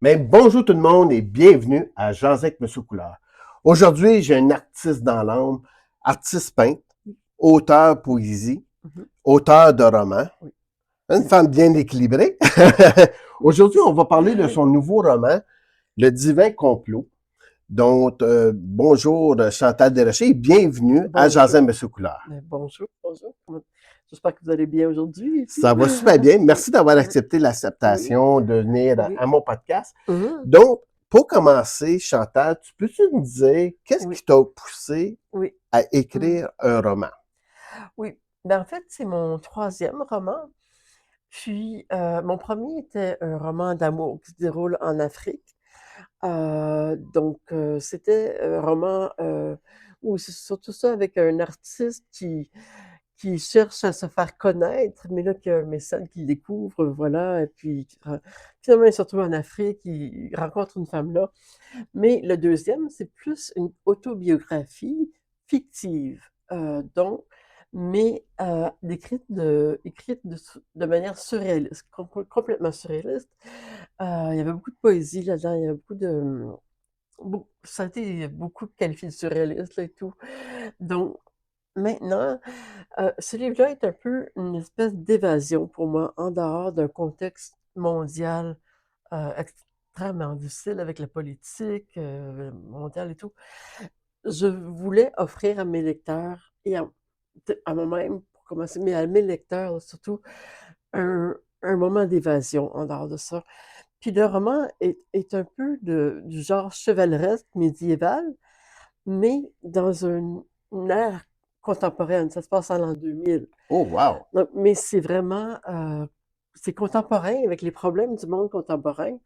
Mais bonjour tout le monde et bienvenue à Jaser avec Monsieur Couleur. Aujourd'hui, j'ai un artiste dans l'âme, artiste peintre, auteur poésie, Mhm. auteur de romans, Oui. une femme bien équilibrée. Aujourd'hui, on va parler de son nouveau roman, Le Divin Complot. Donc, bonjour Chantal Desrochers et bienvenue à Jaser Bonjour. avec Monsieur Couleur. Bonjour. J'espère que vous allez bien aujourd'hui et tout. Ça va super bien. Oui, Merci d'avoir oui, accepté oui, l'acceptation de venir oui. à mon podcast. Mhm. Donc, pour commencer, Chantal, tu peux-tu me dire qu'est-ce Oui, qui t'a poussé oui. à Mhm. écrire un roman? Oui. Ben, en fait, c'est mon troisième roman. Puis, mon premier était un roman d'amour qui se déroule en Afrique. C'était un roman où c'est surtout ça avec un artiste qui cherche à se faire connaître, mais là, qu'il y a un mécène qui le découvre, voilà, et puis finalement, il se retrouve en Afrique, il rencontre une femme là. Mais le deuxième, c'est plus une autobiographie fictive, écrite de manière surréaliste, complètement surréaliste. Il y avait beaucoup de poésie là-dedans, il y avait ça a été beaucoup qualifié de surréaliste là, et tout. Donc, maintenant, ce livre-là est un peu une espèce d'évasion pour moi, en dehors d'un contexte mondial extrêmement difficile avec la politique mondiale et tout. Je voulais offrir à mes lecteurs et à moi-même, pour commencer, mais à mes lecteurs surtout, un moment d'évasion en dehors de ça. Puis le roman est un peu du genre chevaleresque médiéval, mais dans une ère contemporaine. Ça se passe en l'an 2000. Oh, wow! Donc, mais c'est contemporain avec les problèmes du monde contemporain.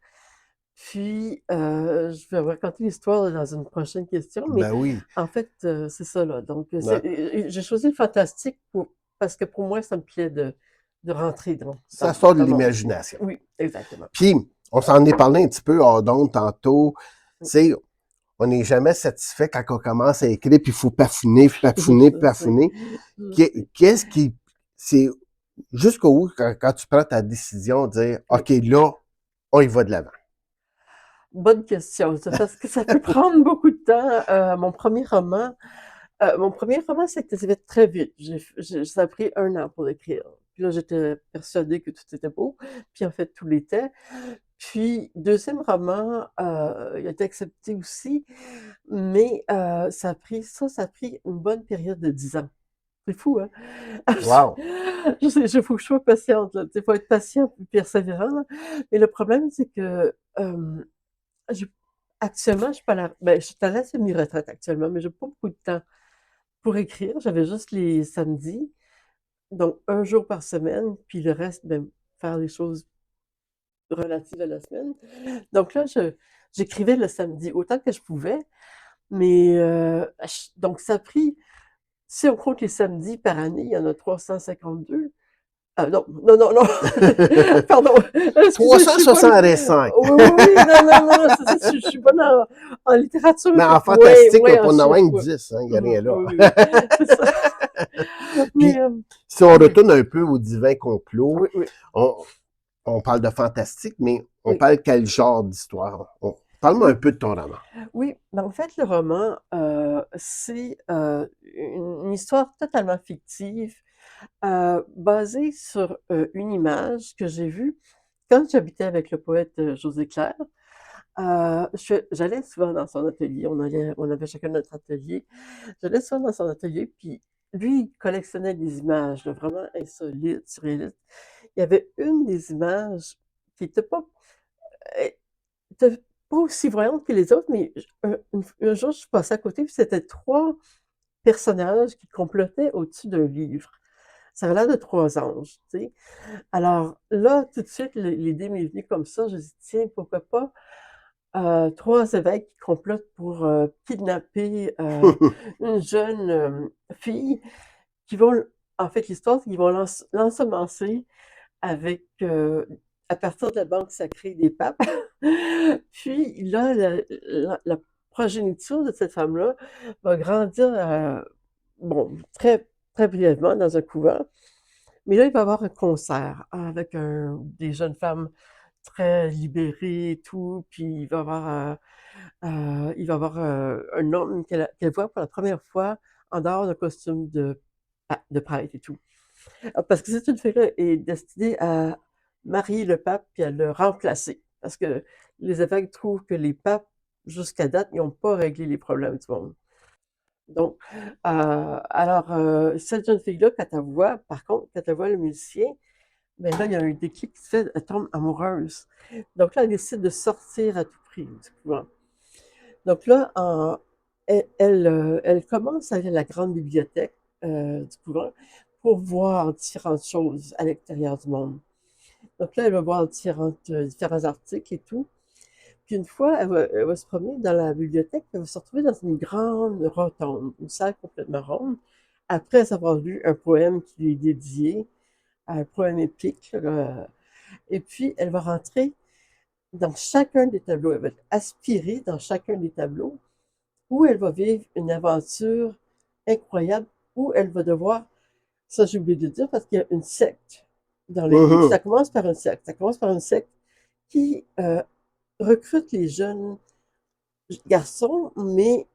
Puis, je vais raconter l'histoire dans une prochaine question, mais Ben oui. en fait, c'est ça là. Donc, Non, j'ai choisi le fantastique parce que pour moi, ça me plaît de rentrer ça sort de dans mon récit. l'imagination. Oui, exactement. Puis, on s'en est parlé un petit peu hors d'onde tantôt. Tu sais, on n'est jamais satisfait quand on commence à écrire, puis il faut Je sais, pafouiner. je sais. Qu'est-ce qui... C'est jusqu'au bout, quand tu prends ta décision, de dire, Oui. OK, là, on y va de l'avant. Bonne question, ça, parce que ça peut prendre beaucoup de temps. Mon premier roman, c'était ça fait très vite. Ça a pris 1 an pour l'écrire. Puis là, j'étais persuadée que tout était beau. Puis en fait, tout l'était. Puis, deuxième roman, il a été accepté aussi, mais ça a pris une bonne période de 10 ans. C'est fou, hein? Wow! Je sais, il faut que je sois patiente, là. Il faut être patient et persévérant, là. Mais le problème, c'est que je actuellement, je suis pas à la ben, je suis à la semi-retraite actuellement, mais j'ai pas beaucoup de temps pour écrire. J'avais juste les samedis, donc un jour par semaine, puis le reste, ben, faire les choses relatives à la semaine. Donc là, j'écrivais le samedi autant que je pouvais, mais donc ça a pris, si on compte les samedis par année, il y en a 352. Ah non, pardon, excusez, je suis bonne. 365! Oui, non, c'est ça, je suis bonne en littérature, Mais fait en que ouais, fantastique, ouais, là, en pour en avoir chiffres, une ouais. 10, il n'y a Mhm, rien là. oui, c'est ça. Mais, Puis, si on oui, retourne un peu au divin complot, oui, oui, on, on parle de fantastique, mais on oui, parle quel genre d'histoire? Parle-moi un oui, peu de ton roman. oui. Ben, en fait, le roman, c'est une histoire totalement fictive, basée sur une image que j'ai vue quand j'habitais avec le poète José Claire. J'allais souvent dans son atelier, on avait chacun notre atelier. J'allais souvent dans son atelier, puis lui, il collectionnait des images là, vraiment insolites, surréalistes. Il y avait une des images qui euh, était pas aussi voyante que les autres, mais un jour, je suis passée à côté, puis c'était 3 personnages qui complotaient au-dessus d'un livre. Ça avait l'air de 3 anges, tu sais. Alors là, tout de suite, l'idée m'est venue comme ça. Je me suis dit, tiens, pourquoi pas 3 évêques qui complotent pour kidnapper une jeune fille qui vont, en fait, l'histoire, c'est qu'ils vont l'ensemencer avec, à partir de la banque sacrée des papes. Puis là, la progéniture de cette femme-là va grandir, bon, très, très brièvement dans un couvent. Mais là, il va y avoir un concert avec des jeunes femmes très libéré et tout, puis il va avoir un homme qu'elle voit pour la première fois en dehors d'un costume de prêtre et tout. Parce que cette fille-là est destinée à marier le pape puis à le remplacer. Parce que les évêques trouvent que les papes, jusqu'à date, ils n'ont pas réglé les problèmes du monde. Donc, alors, cette jeune fille-là, quand elle voit, par contre, quand elle voit le musicien, ben là, il y a un déclic qui se fait, elle tombe amoureuse. Donc là, elle décide de sortir à tout prix du couvent. Donc là, elle commence à aller à la grande bibliothèque du couvent pour voir différentes choses à l'extérieur du monde. Donc là, elle va voir différents articles et tout. Puis une fois, elle va se promener dans la bibliothèque, elle va se retrouver dans une grande rotonde, une salle complètement ronde, après avoir lu un poème qui lui est dédié, un poème épique. Là. Et puis, elle va rentrer dans chacun des tableaux, elle va être aspirée dans chacun des tableaux, où elle va vivre une aventure incroyable, où elle va devoir, ça j'ai oublié de dire, parce qu'il y a une secte dans les livres. Ça Mhm. commence par une secte. Ça commence par une secte qui recrute les jeunes garçons, mais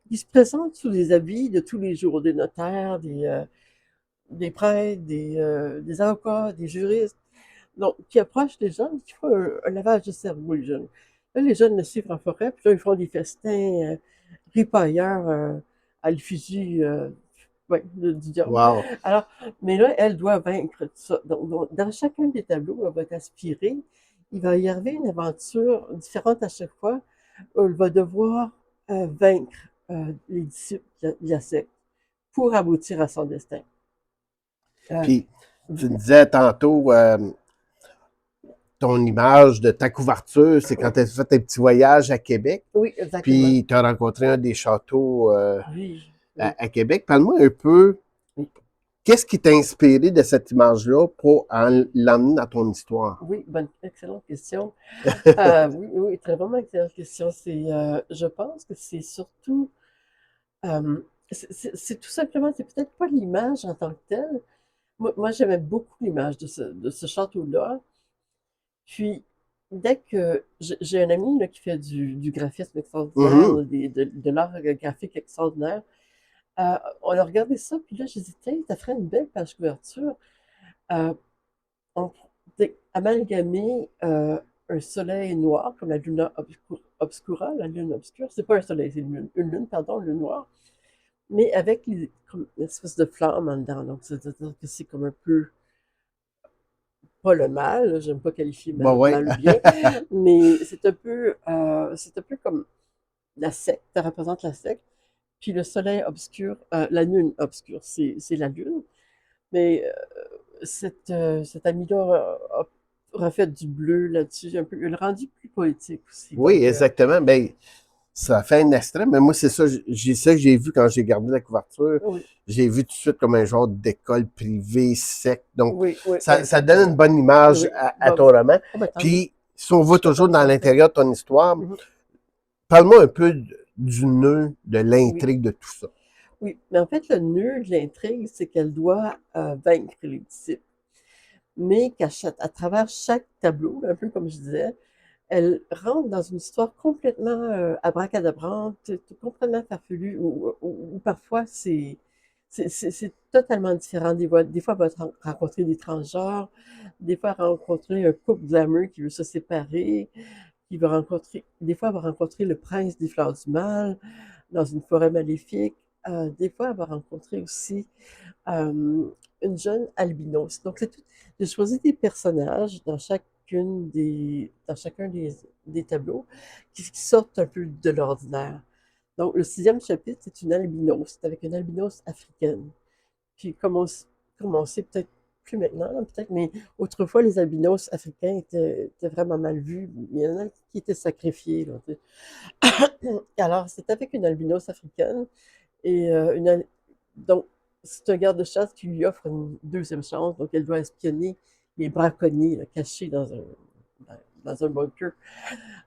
qui se présentent sous les habits de tous les jours, des notaires, des prêtres, des avocats, des juristes, donc qui approchent les jeunes, qui font un lavage de cerveau, les jeunes. Là, les jeunes le suivent en forêt, puis là, ils font des festins ripailleurs à l'effigie ouais, du diable. Wow. Alors, mais là, elle doit vaincre tout ça. Donc, dans chacun des tableaux, elle va être aspirée. Il va y arriver une aventure différente à chaque fois où elle va devoir vaincre les disciples de la secte pour aboutir à son destin. Euh, Puis, tu me disais tantôt, ton image de ta couverture, c'est quand tu as fait un petit voyage à Québec, oui, exactement. puis tu as rencontré un des châteaux Oui, oui, à Québec. Parle-moi un peu, oui. qu'est-ce qui t'a inspiré de cette image-là pour l'emmener dans ton histoire? Oui, bonne, excellente question. Oui, oui, très vraiment excellente question. Je pense que c'est surtout, euh, c'est tout simplement, c'est peut-être pas l'image en tant que telle. Moi j'aimais beaucoup l'image de ce château-là. Puis, dès que j'ai un ami là, qui fait du graphisme extraordinaire, Mhm. là, de l'art graphique extraordinaire, on a regardé ça, puis là, j'ai dit, tiens, ça ferait une belle page couverture. Euh, on amalgamer un soleil noir, comme la luna obscura, la lune obscure. C'est pas un soleil, c'est une lune, pardon, une lune noire, mais avec comme une espèce de flamme en dedans. Donc, c'est-à-dire que c'est comme un peu, pas le mal, j'aime pas qualifier Bon, ouais. mal ou bien, mais c'est un peu comme la secte, ça représente la secte. Puis le soleil obscur, la lune obscure, c'est la lune. Mais cet ami-là a refait du bleu là-dessus, un peu, il l'a rendu plus poétique aussi. Oui, Donc, exactement. Ben, ça fait un extrait, mais moi, c'est ça, j'ai ça que j'ai vu quand j'ai gardé la couverture. oui, J'ai vu tout de suite comme un genre d'école privée sec. Donc, oui, oui, ça donne une exactement. bonne image Oui, à bon, ton roman. oh, ben, tant mieux. Puis, si on Je va suis toujours contente que dans ça te plaise. l'intérieur de ton histoire, Mhm. parle-moi un peu du nœud, de Oui, l'intrigue de tout ça. oui. Mais en fait, le nœud de l'intrigue, c'est qu'elle doit vaincre les disciples. Mais à travers chaque tableau, un peu comme je disais, elle rentre dans une histoire complètement abracadabrante, complètement farfelue, ou parfois c'est totalement différent. Des fois, elle va rencontrer des transgenres, des fois, elle va rencontrer un couple glamour qui veut se séparer, des fois, elle va rencontrer le prince des fleurs du mal dans une forêt maléfique. Des fois, elle va rencontrer aussi une jeune albinos. Donc, j'ai choisi des personnages dans chacun des tableaux qui sortent un peu de l'ordinaire. Donc, le sixième chapitre, c'est une albinos, c'est avec une albinos africaine. Puis, comme on sait peut-être plus maintenant, là, peut-être, mais autrefois, les albinos africains étaient vraiment mal vus. Il y en a qui étaient sacrifiés. Là, tu sais. Alors, c'est avec une albinos africaine et donc, c'est un garde-chasse qui lui offre une deuxième chance. Donc, elle doit espionner les braconniers là, cachés dans un bunker.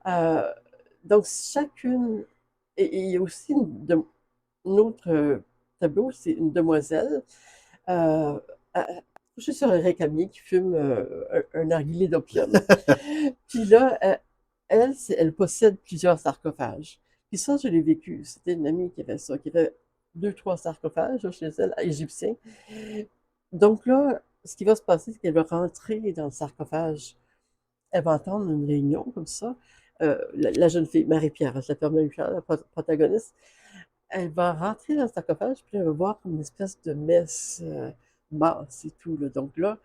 Euh, donc, chacune. Et il y a aussi un autre tableau, c'est une demoiselle. Euh, couché sur un récamier qui fume un narguilé d'opium. Puis là, elle possède plusieurs sarcophages. Puis ça, je l'ai vécu. C'était une amie qui avait ça, qui avait 2, 3 sarcophages là, chez elle, égyptiens. Donc là, ce qui va se passer, c'est qu'elle va rentrer dans le sarcophage. Elle va entendre une réunion comme ça. La jeune fille, Marie-Pierre, je l'appelle Marie-Pierre, la protagoniste, elle va rentrer dans le sarcophage, puis elle va voir comme une espèce de messe basse et tout. Là. Donc là,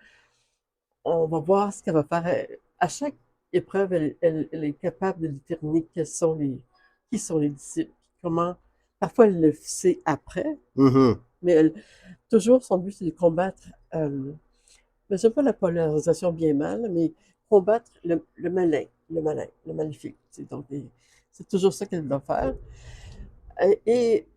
on va voir ce qu'elle va faire. À chaque épreuve, elle est capable de déterminer qui sont les disciples, comment. Parfois, elle le sait après, Mhm. mais toujours son but, c'est de combattre, mais c'est pas la polarisation bien mal, mais combattre le malin, le maléfique. Donc, c'est toujours ça qu'elle doit faire.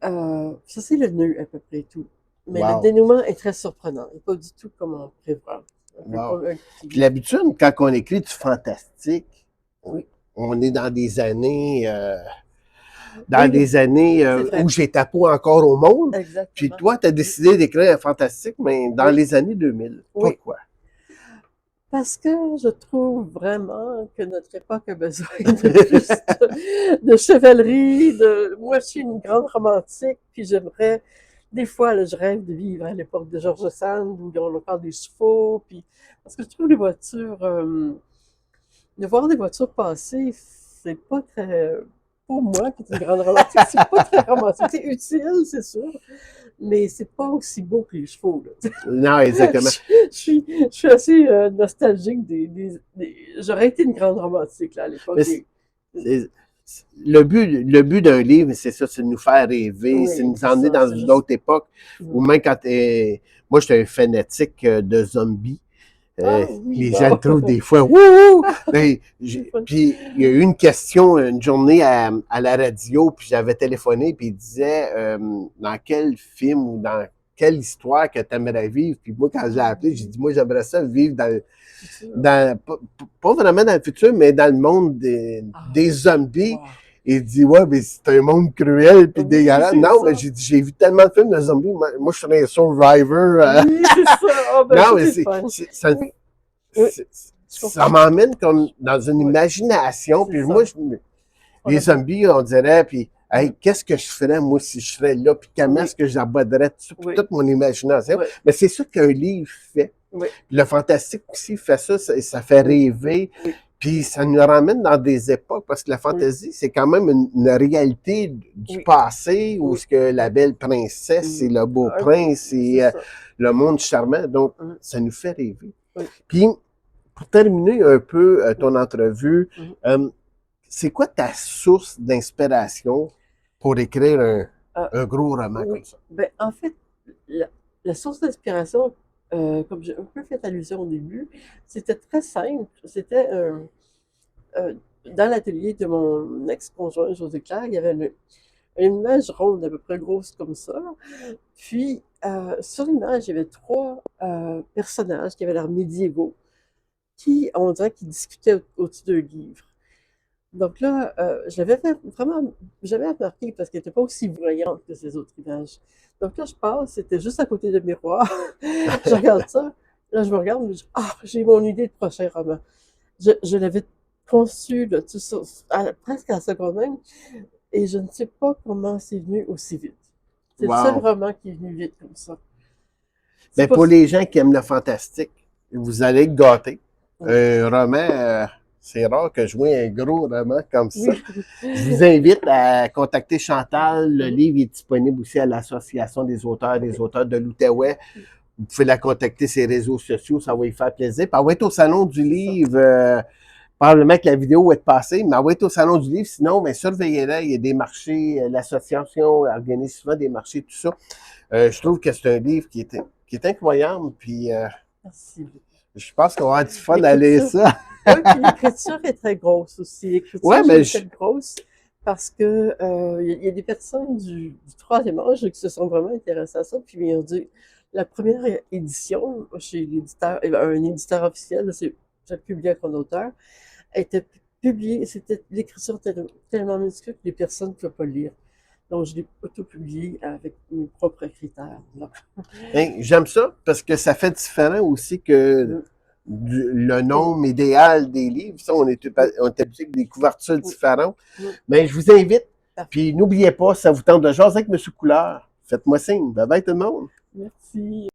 Ça, c'est le nœud à peu près tout. Mais le Wow. dénouement est très surprenant. Il n'est pas du tout comme on prévoit. Un peu Wow. comme un Puis petit... l'habitude, quand on écrit du fantastique, Oui, on est dans des années, oui, c'est vrai. où j'étais pas encore au monde. Puis Exactement. toi, tu as décidé d'écrire un fantastique, mais dans Oui, les années 2000. oui. Pourquoi? Parce que je trouve vraiment que notre époque a besoin de plus de chevalerie. Moi, je suis une grande romantique, puis j'aimerais... Des fois, là, je rêve de vivre à l'époque de George Sand, où on parle des chevaux, puis... Parce que je trouve les voitures... de voir des voitures passer, c'est pas très... Pour moi, qui est une grande romantique, c'est pas très romantique. C'est utile, c'est sûr, mais c'est pas aussi beau que les chevaux, là. Non, exactement. Je suis assez nostalgique J'aurais été une grande romantique là, à l'époque Mais le but d'un livre, c'est ça, c'est de nous faire rêver, c'est de Oui, nous c'est emmener ça, dans c'est une juste... autre époque, ou même quand moi, j'étais un fanatique de zombies. Ah oui, Les gens le bon, trouvent des fois, wouhou! Ben, c'est fun. puis il y a eu une question, une journée à la radio, puis j'avais téléphoné, puis il disait dans quel film ou dans quelle histoire que tu aimerais vivre. Puis moi, quand j'ai appelé, j'ai dit, moi, j'aimerais ça vivre pas vraiment dans le futur, mais dans le monde des zombies. Wow. Il dit, ouais, mais c'est un monde cruel puis Oui, dégueulasse. c'est Non, mais ça. j'ai dit, j'ai vu tellement de films de zombies. Moi je serais un survivor. Oui, c'est ça. Ah ben Non, ça, mais c'est fun. Oui, oui, je ça comprends. m'emmène comme dans une Oui, imagination. c'est Puis moi, ça. On les a beau. zombies, on dirait, puis, hey, Mhm. qu'est-ce que je ferais, moi, si je serais là? Puis comment Oui, est-ce que j'aborderais tout ça? Puis oui, toute mon imagination. oui, Mais c'est ça qu'un livre fait. oui, Puis le fantastique aussi fait ça, ça fait oui, rêver. oui, Puis ça nous ramène dans des époques, parce que la oui, fantaisie, c'est quand même une réalité du oui, passé, où oui. ce que la belle princesse et Mhm. le beau Un peu, prince c'est et ça. le monde charmant. Donc, Mhm. ça nous fait rêver. Oui, Puis, pour terminer un peu oui. ton entrevue, Mhm. c'est quoi ta source d'inspiration pour écrire Ah, un gros roman comme oui. ça? Ben, en fait, la, la source d'inspiration, comme j'ai un peu fait allusion au début, c'était très simple. C'était euh, dans l'atelier de mon ex-conjoint José Claire, il y avait une image ronde à peu près grosse comme ça. Puis, sur l'image, il y avait 3 personnages qui avaient l'air médiévaux, qui, on dirait, qui discutaient au-dessus d'un livre. Donc là, je l'avais fait vraiment, j'avais remarqué parce qu'elle n'était pas aussi voyante que ces autres images. Donc là, je passe, c'était juste à côté de miroir. Je regarde ça. Là, je me regarde, je dis, ah, j'ai mon idée de prochain roman. Je l'avais conçu, là, tout ça, presque à la seconde même, et je ne sais pas comment c'est venu aussi vite. C'est le seul Wow! roman qui est venu vite comme ça. C'est Ben, pas... pour les gens qui aiment le fantastique, vous allez être gâtés. Oui, Un roman, c'est rare que je vois un gros roman comme ça. oui. Je vous invite à contacter Chantal. Le Mhm. livre est disponible aussi à l'Association des auteurs de l'Outaouais. Vous pouvez la contacter sur les réseaux sociaux, ça va lui faire plaisir. Puis elle va être au Salon du C'est ça. Livre. Probablement que la vidéo va être passée, mais elle va être au Salon du Livre. Sinon, ben, surveillez-la. Il y a des marchés. L'association organise souvent des marchés, tout ça. Je trouve que c'est un livre qui est incroyable. Puis Merci. je pense qu'on va avoir du fun à lire L'écriture, ça. oui, puis l'écriture est très grosse aussi. Ouais, L'écriture, je mais l'ai faite grosse parce que y a des personnes du troisième âge qui se sont vraiment intéressées à ça, puis ils ont dit, la première édition chez l'éditeur, un éditeur officiel, j'ai publié avec un auteur, était publiée, c'était l'écriture tellement minuscule que les personnes ne pouvaient pas le lire. Donc, je l'ai auto-publié avec mes propres critères. Là. Hein, j'aime ça parce que ça fait différent aussi que le nombre idéal des livres. Ça, on est habitué avec des couvertures différentes. Mais je vous invite. Puis n'oubliez pas, ça vous tente de jaser avec M. Couleur. Faites-moi signe. Bye bye tout le monde. Merci.